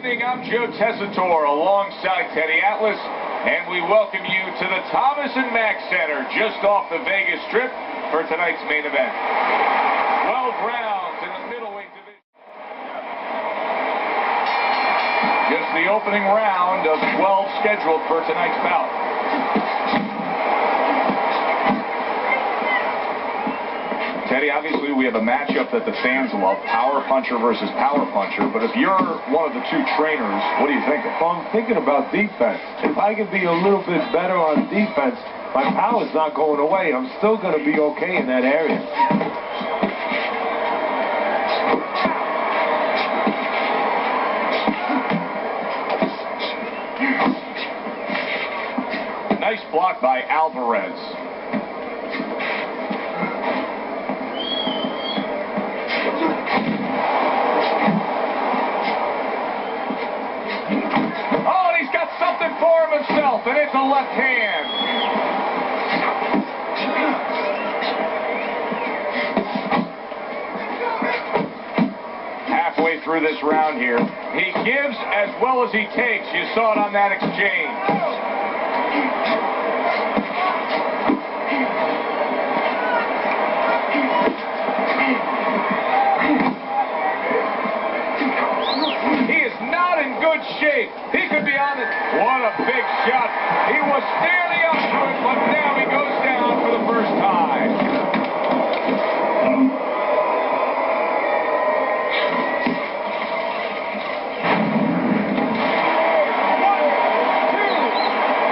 evening. I'm Joe Tessitore alongside Teddy Atlas, and we welcome you to the Thomas and Mack Center just off the Vegas Strip for tonight's main event. 12 rounds in the middleweight division. Just the opening round of 12 scheduled for tonight's bout. Teddy, obviously we have a matchup that the fans love, power puncher versus power puncher, but if you're one of the two trainers, what are you thinking? Well, I'm thinking about defense. If I can be a little bit better on defense, my power's not going away. I'm still going to be okay in that area. Nice block by Alvarez. For himself, and it's a left hand. Halfway through this round here, he gives as well as he takes. You saw it on that exchange. Good shape. He could be on it. What a big shot. He was nearly up to it, but now he goes down for the first time. One, two,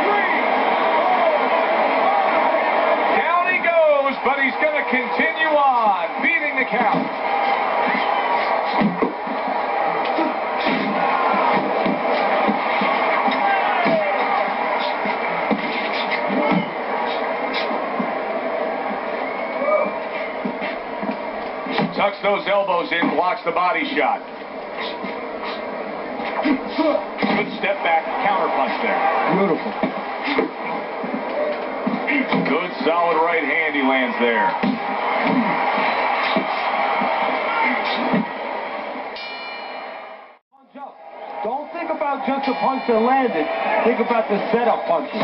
three, four. Down he goes, but he's going to continue on, beating the count. Tucks those elbows in, blocks the body shot. Good step back, counter punch there. Beautiful. Good solid right hand he lands there. Punch up. Don't think about just the punch that landed. Think about the setup punches.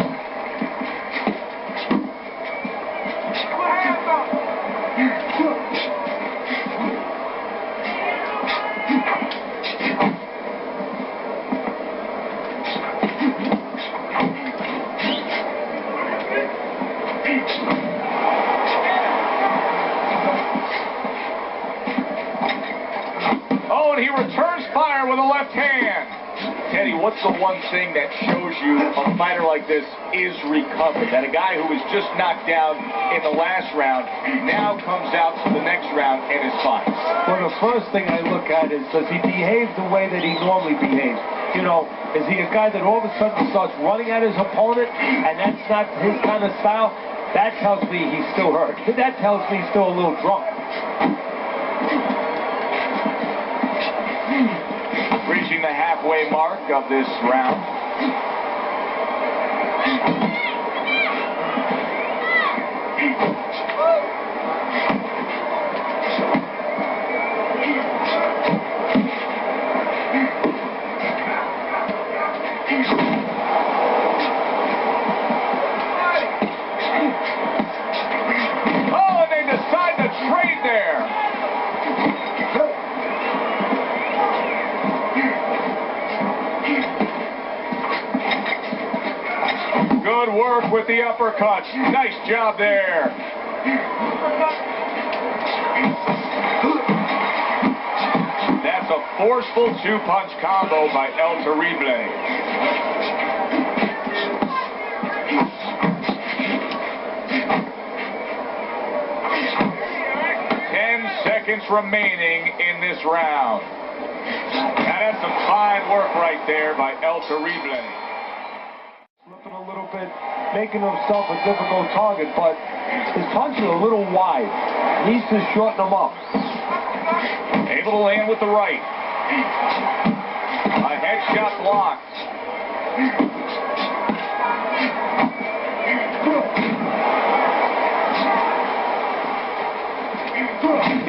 Oh, and he returns fire with a left hand. Teddy, what's the one thing that shows you a fighter like this is recovered? That a guy who was just knocked down in the last round now comes out to the next round and is fine? Well, the first thing I look at is, does he behave the way that he normally behaves? You know, is he a guy that all of a sudden starts running at his opponent, and that's not his kind of style? That tells me he's still hurt. That tells me he's still a little drunk. Reaching the halfway mark of this round. Oh, and they decide to trade there. Good work with the uppercut. Nice job there. That's a forceful two-punch combo by El Terrible. 10 seconds remaining in this round. Now that's some fine work right there by El Terrible. Slipping a little bit, making himself a difficult target, but his punches are a little wide. Needs to shorten them up. Able to land with the right. A headshot blocked.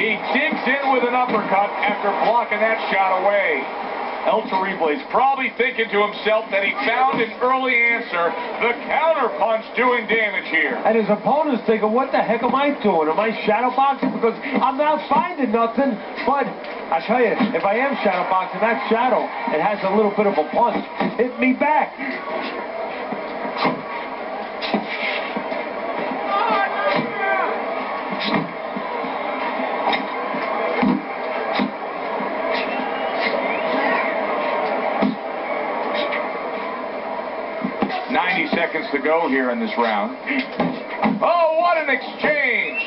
He digs in with an uppercut after blocking that shot away. El Terrible's probably thinking to himself that he found an early answer. The counter punch doing damage here. And his opponent's thinking, what the heck am I doing? Am I shadow boxing? Because I'm not finding nothing. But I tell you, if I am shadow boxing, that shadow, it has a little bit of a punch. It hit me back. 90 seconds to go here in this round. Oh, what an exchange!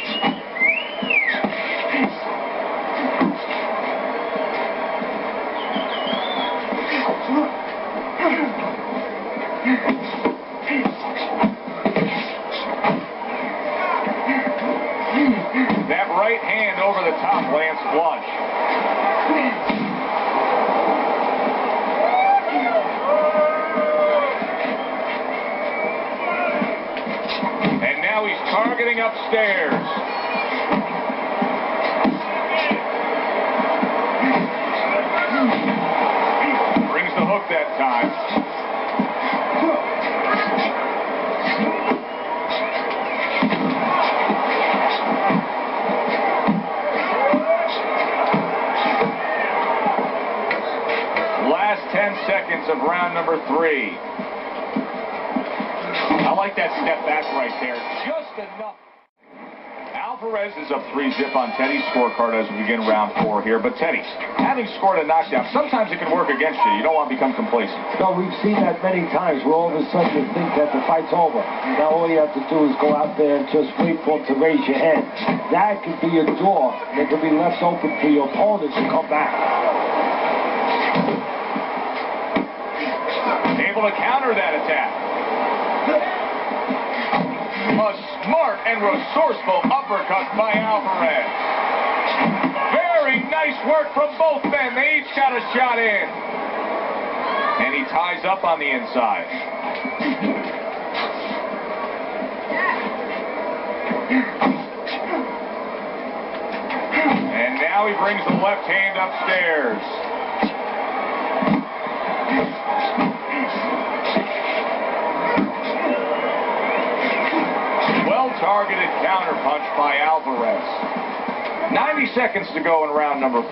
That right hand over the top lands flush. He's targeting upstairs. Brings the hook that time. Last 10 seconds of round number 3. I like that step back right there. Just enough. Alvarez is up 3-zip on Teddy's scorecard as we begin round 4 here. But Teddy, having scored a knockdown, sometimes it can work against you. You don't want to become complacent. No, we've seen that many times where all of a sudden you think that the fight's over. Now all you have to do is go out there and just wait for him to raise your head. That could be a door that could be left open for your opponent to come back. Able to counter that attack. A smart and resourceful uppercut by Alvarez. Very nice work from both men. They each got a shot in. And he ties up on the inside. And now he brings the left hand upstairs. Well-targeted counterpunch by Alvarez. 90 seconds to go in round number 4.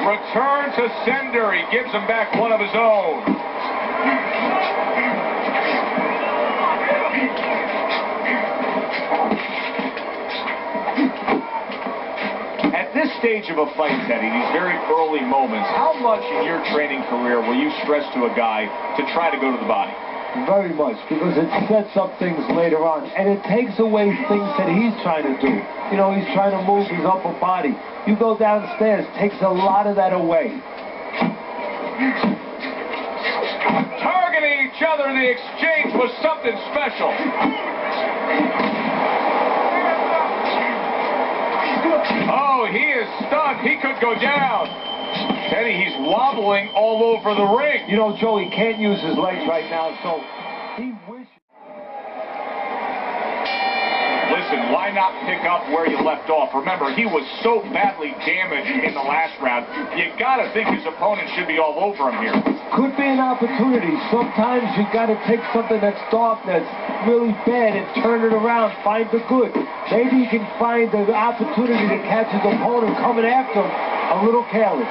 Return to sender. He gives him back one of his own. At this stage of a fight, Teddy, these very early moments, how much in your training career will you stress to a guy to try to go to the body? Very much, because it sets up things later on, and it takes away things that he's trying to do. You know, he's trying to move his upper body. You go downstairs, takes a lot of that away. Targeting each other, the exchange was something special. Oh, he is stunned. He could go down. Teddy, he's wobbling all over the ring. You know, Joe, he can't use his legs right now, so he wishes. Listen, why not pick up where you left off? Remember, he was so badly damaged in the last round. You got to think his opponent should be all over him here. Could be an opportunity. Sometimes you got to take something that's dark, that's really bad, and turn it around, find the good. Maybe he can find the opportunity to catch his opponent coming after him a little careless.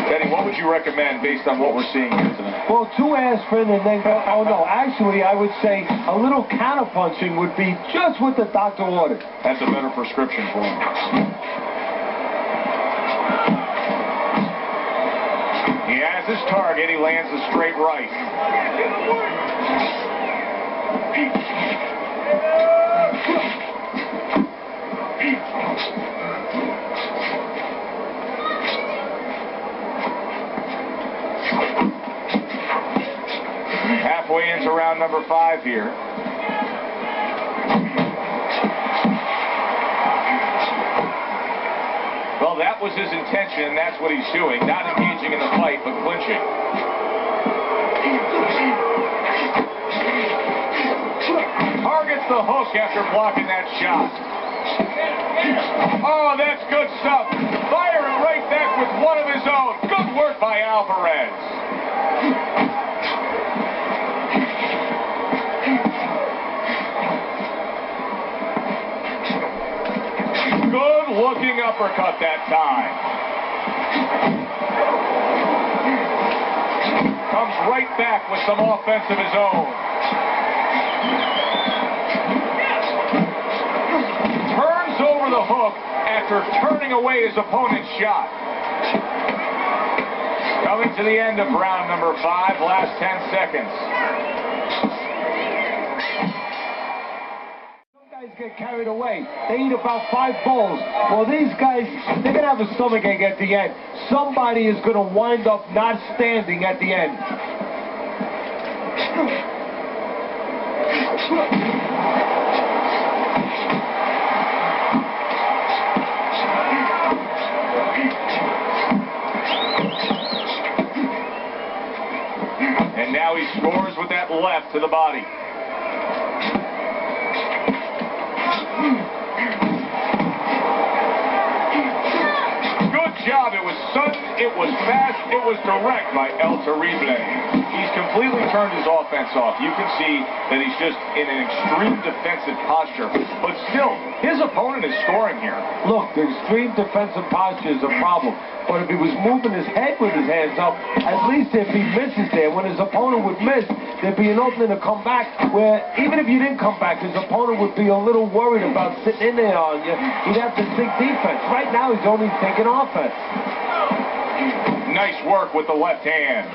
Teddy, what would you recommend based on what we're seeing here tonight? Well, 2 aspirin and then go, oh no, actually I would say a little counterpunching would be just what the doctor ordered. That's a better prescription for him. He has his target. He lands a straight right. Halfway into round number 5 here. Well, that was his intention, and that's what he's doing. Not engaging in the fight, but clinching. Target targets the hook after blocking that shot. Oh, that's good stuff. Firing right back with one of his own. Good work by Alvarez. Good looking uppercut that time. Comes right back with some offense of his own. Turns over the hook after turning away his opponent's shot. Coming to the end of round number 5, last 10 seconds. Get carried away. They eat about 5 bowls. Well, these guys, they're going to have a stomachache at the end. Somebody is going to wind up not standing at the end. And now he scores with that left to the body. Job. It was sudden, it was fast, it was direct by El Terrible. He's completely turned his offense off. You can see that he's just in an extreme defensive posture. But still, his opponent is scoring here. Look, the extreme defensive posture is a problem. But if he was moving his head with his hands up, at least if he misses there, when his opponent would miss, there'd be an opening to come back where even if you didn't come back, his opponent would be a little worried about sitting in there on you. He'd have to think defense. Right now, he's only thinking offense. Nice work with the left hand.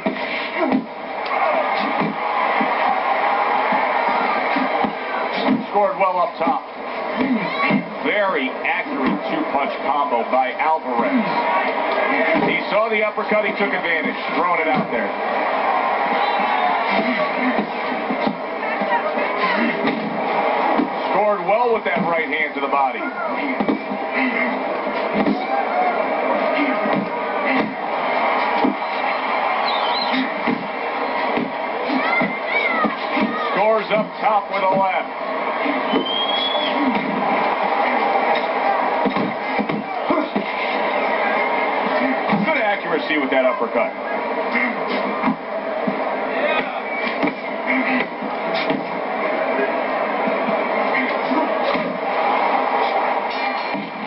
Scored well up top. Very accurate 2-punch combo by Alvarez. He saw the uppercut, he took advantage, throwing it out there. Scored well with that right hand to the body. Scores up top with a left. Good accuracy with that uppercut.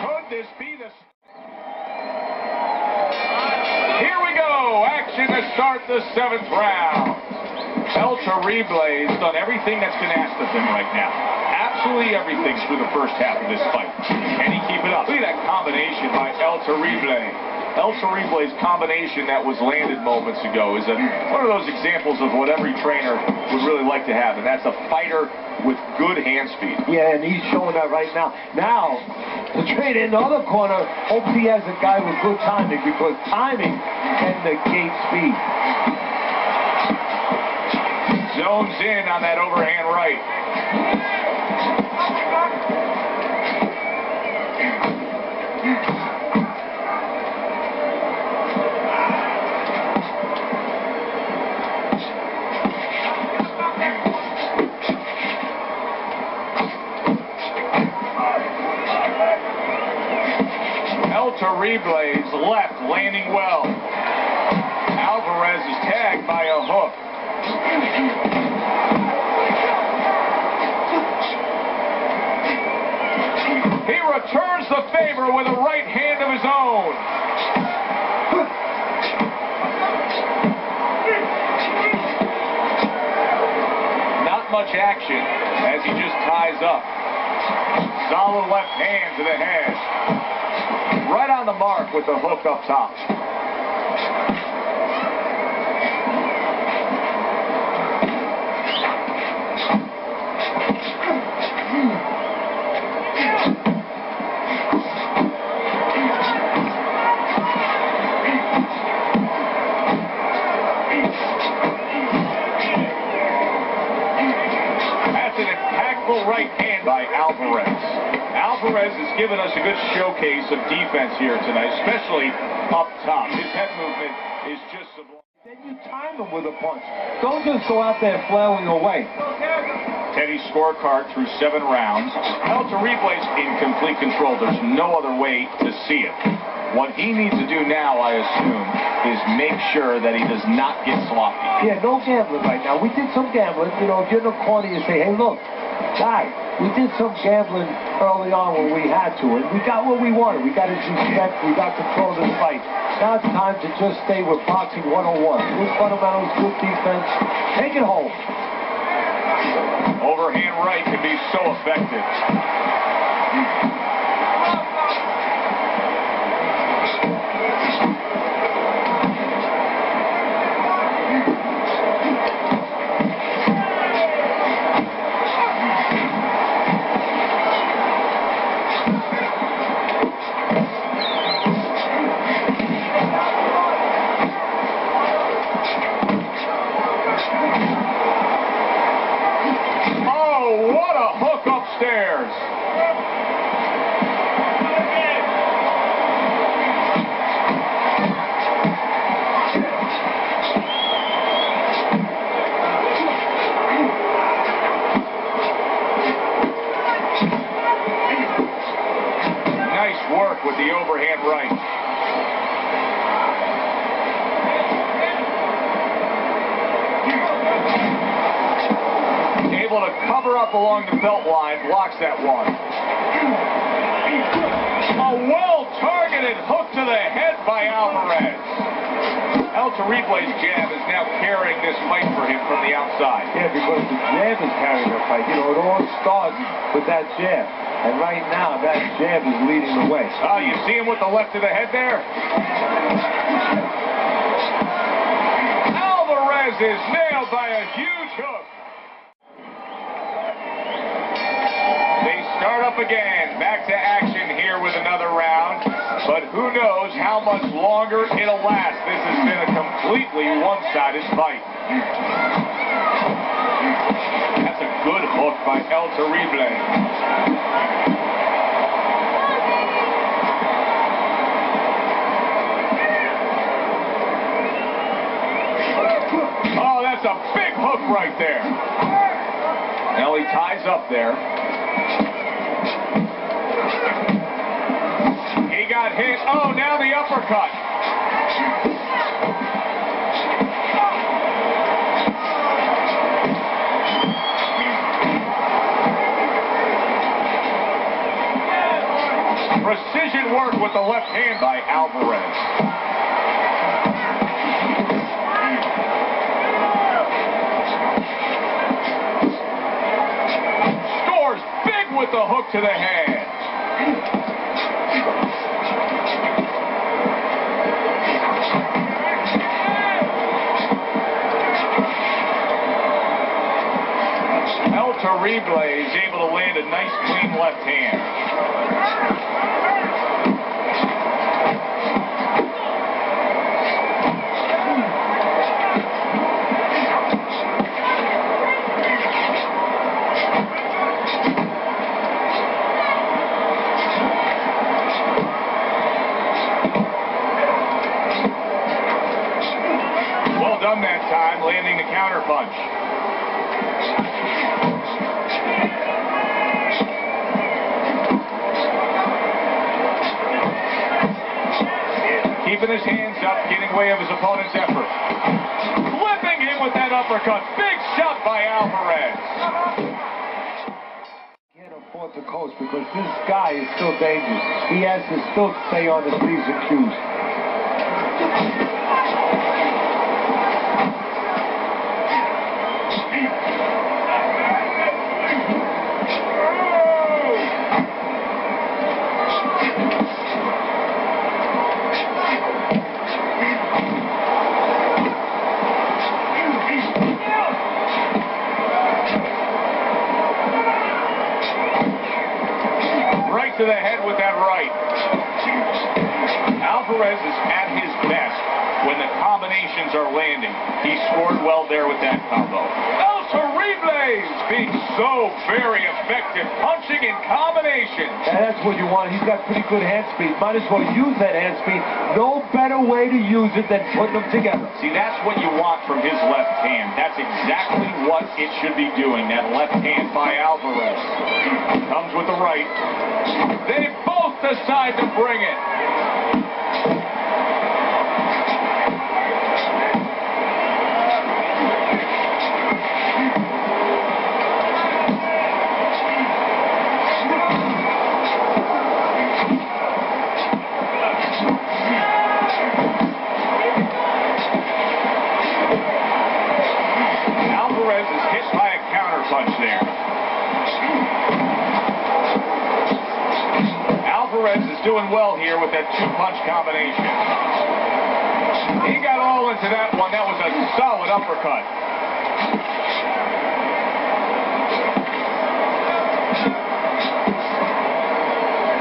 Could this be the... Here we go. Action to start the 7th round. El Terrible has done everything that's been asked of him right now. Absolutely everything through the first half of this fight. Can he keep it up? Look at that combination by El Terrible. El Terrible's combination that was landed moments ago is one of those examples of what every trainer would really like to have, and that's a fighter with good hand speed. Yeah, and he's showing that right now. Now, the trainer in the other corner hopes he has a guy with good timing, because timing can negate speed. Zones in on that overhand right. El Terrible's left landing well. Alvarez is tagged by a hook. He returns the favor with a right hand of his own. Not much action as he just ties up. Solid left hand to the head. Right on the mark with the hook up top. Right hand by Alvarez. Alvarez has given us a good showcase of defense here tonight, especially up top. His head movement is just sublime. Then you time him with a punch. Don't just go out there flailing away. Teddy's scorecard through 7 rounds. El Torible's in complete control. There's no other way to see it. What he needs to do now, I assume, is make sure that he does not get sloppy. Yeah, no gambling right now. We did some gambling. You know, if you're in the corner, you say, hey, look, guy, we did some gambling early on when we had to, and we got what we wanted. We got his respect. We got control of this fight. Now it's time to just stay with boxing 101. Good fundamentals, good defense. Take it home. Overhand right can be so effective. What a hook upstairs. Nice work with the overhand right. Able to cover up along the belt line, blocks that one. A well-targeted hook to the head by Alvarez. El Torible's jab is now carrying this fight for him from the outside. Yeah, because the jab is carrying the fight. You know, it all starts with that jab. And right now, that jab is leading the way. Oh, you see him with the left to the head there? Alvarez is nailed by a huge hook. Start up again. Back to action here with another round. But who knows how much longer it'll last. This has been a completely one-sided fight. That's a good hook by El Torible. Oh, that's a big hook right there. Now he ties up there. He got hit. Oh, now the uppercut. Precision work with the left hand by Alvarez. Scores big with the hook to the head. El Torible is able to land a nice clean left hand. Well done that time, landing the counter punch. Keeping his hands up, getting way of his opponent's effort. Flipping him with that uppercut. Big shot by Alvarez. Can't afford to coast because this guy is still dangerous. He has to still stay on his P's and Q's. To the head with that right. Alvarez is at his best when the combinations are landing. He scored well there with that combo. El Torible Blades being so very effective, punching in combination. And that's what you want. He's got pretty good hand speed. Might as well use that hand speed. No better way to use it than putting them together. See, that's what you want from his left hand. That's exactly what it should be doing. That left hand by Alvarez. Comes with the right. They both decide to bring it. Alvarez is hit by a counter punch there. Alvarez is doing well here with that two-punch combination. He got all into that one. That was a solid uppercut.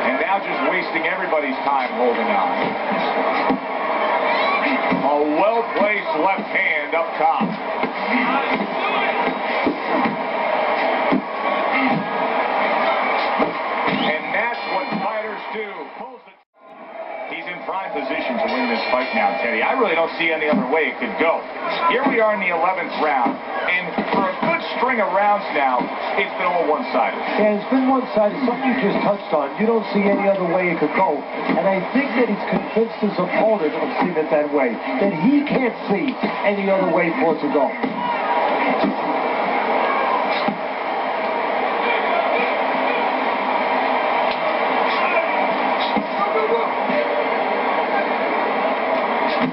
And now just wasting everybody's time holding on. A well-placed left hand up top. And that's what fighters do. He's in prime position to win this fight now, Teddy. I really don't see any other way it could go. Here we are in the 11th round, and for a good string of rounds now, it's been all one-sided. Yeah, it's been one-sided. Something you just touched on. You don't see any other way it could go. And I think that he's convinced his opponent of seeing it that way. That he can't see any other way for it to go.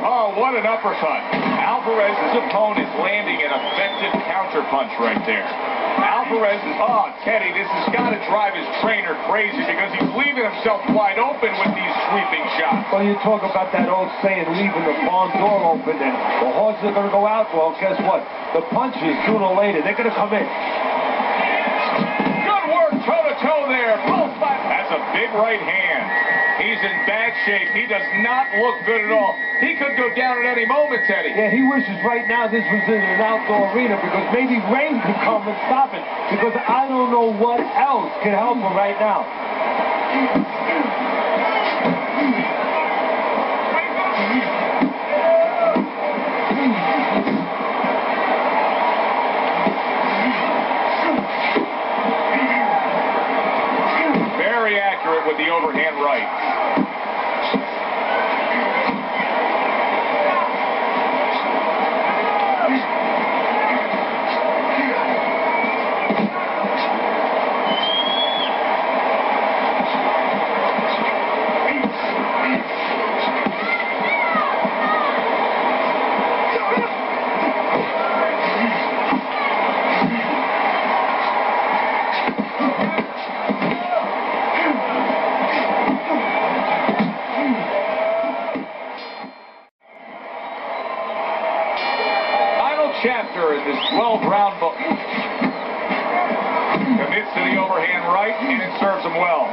Oh, what an uppercut. Alvarez's opponent landing an effective counterpunch right there. Alvarez is, Teddy, this has got to drive his trainer crazy because he's leaving himself wide open with these sweeping shots. Well, you talk about that old saying, leaving the barn door open, and the horses are going to go out. Well, guess what? The punches, sooner or later, they're going to come in. Good work, toe-to-toe there. Both fight. That's a big right hand. He's in bad shape. He does not look good at all. He could go down at any moment, Teddy. Yeah, he wishes right now this was in an outdoor arena because maybe rain could come and stop it. Because I don't know what else can help him right now. Very accurate with the overhand right. Chapter in this 12-round book. Commits to the overhand right, and it serves him well.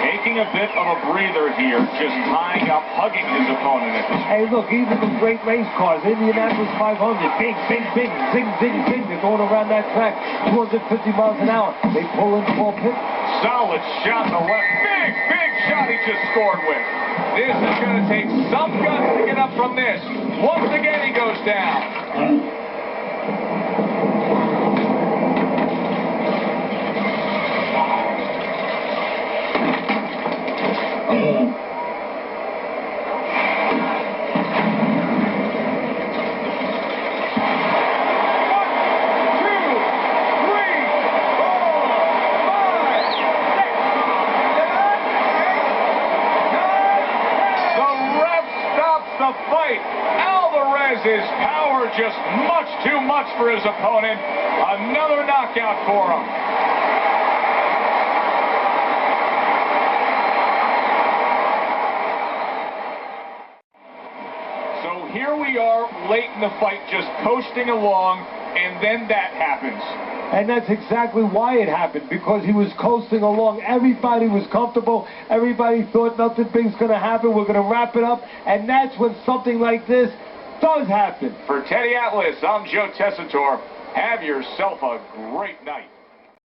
Taking a bit of a breather here, just tying up, hugging his opponent at this point. Hey, look, even the great race cars, Indianapolis 500, bing, bing, bing, zing, zing, zing, they're going around that track, 250 miles an hour. They pull in 4 pits. Solid shot to left. Big shot he just scored with. This is going to take some guts to get up from this. Once again, he goes down. The fight. Alvarez's power just much too much for his opponent. Another knockout for him. So here we are late in the fight, just coasting along, and then that happens. And that's exactly why it happened, because he was coasting along. Everybody was comfortable. Everybody thought nothing big's going to happen. We're going to wrap it up. And that's when something like this does happen. For Teddy Atlas, I'm Joe Tessitore. Have yourself a great night.